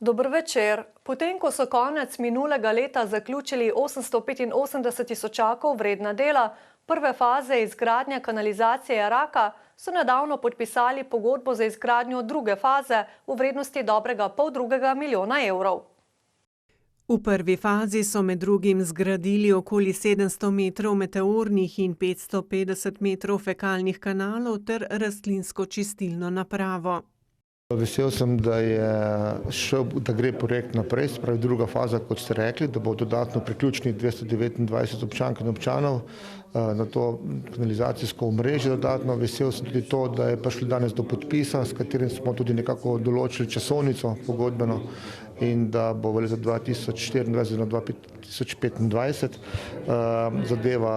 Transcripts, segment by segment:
Dober večer. Potem, ko so konec minulega leta zaključili 885 tisočakov vredna dela prve faze izgradnje kanalizacije Raka, so nedavno podpisali pogodbo za izgradnjo druge faze v vrednosti dobrega $500 milijona evrov. V prvi fazi so med drugim zgradili okoli 700 metrov meteornih in 550 metrov fekalnih kanalov ter rastlinsko čistilno napravo. Vesel sem, da gre projekt naprej, se pravi druga faza, kot ste rekli, da bo dodatno priključenih 229 občank in občanov na to kanalizacijsko omrežje dodatno. Vesel sem tudi to, da je prišlo danes do podpisa, s katerim smo tudi nekako določili časovnico pogodbeno in da bo v letu 2024 oziroma 2025 zadeva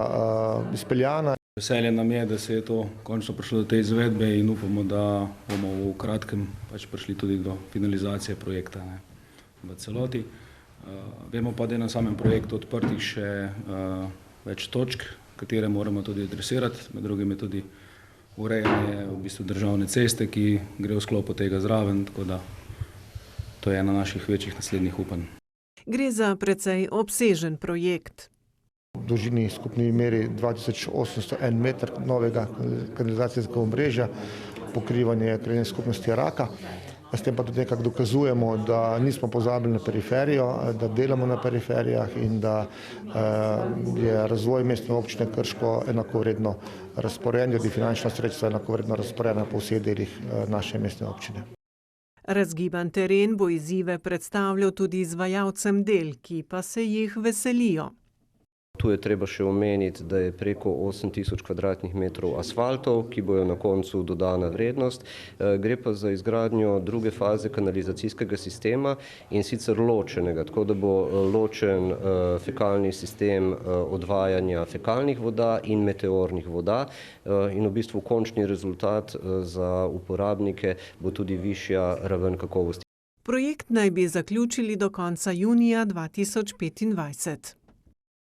izpeljana. Veselje nam je, da se je to končno prišlo do te izvedbe in upamo, da bomo v kratkem prišli tudi do finalizacije projekta v celoti. Vemo pa, da je na samem projektu odprtih še več točk, katere moramo tudi adresirati. Med drugim je tudi urejanje državne ceste, ki gre v sklopu tega zraven, tako da to je ena naših večjih naslednjih upanj. Gre za precej obsežen projekt. V dolžini skupni meri 2801 meter novega kanalizacijskega omrežja, pokrivanje krajevne skupnosti Raka. S tem pa tudi nekako dokazujemo, da nismo pozabili na periferijo, da delamo na periferijah in da je razvoj mestne občine Krško enakovredno razporejen, tudi finančna sredstva enakovredno razporejena po vseh delih naše mestne občine. Razgiban teren bo izzive predstavljal tudi izvajalcem del, ki pa se jih veselijo. Tu je treba še omeniti, da je preko 8000 kvadratnih metrov asfaltov, ki bojo na koncu dodana vrednost. Gre pa za izgradnjo druge faze kanalizacijskega sistema in sicer ločenega, tako da bo ločen fekalni sistem odvajanja fekalnih voda in meteornih voda in v bistvu končni rezultat za uporabnike bo tudi višja raven kakovosti. Projekt naj bi zaključili do konca junija 2025.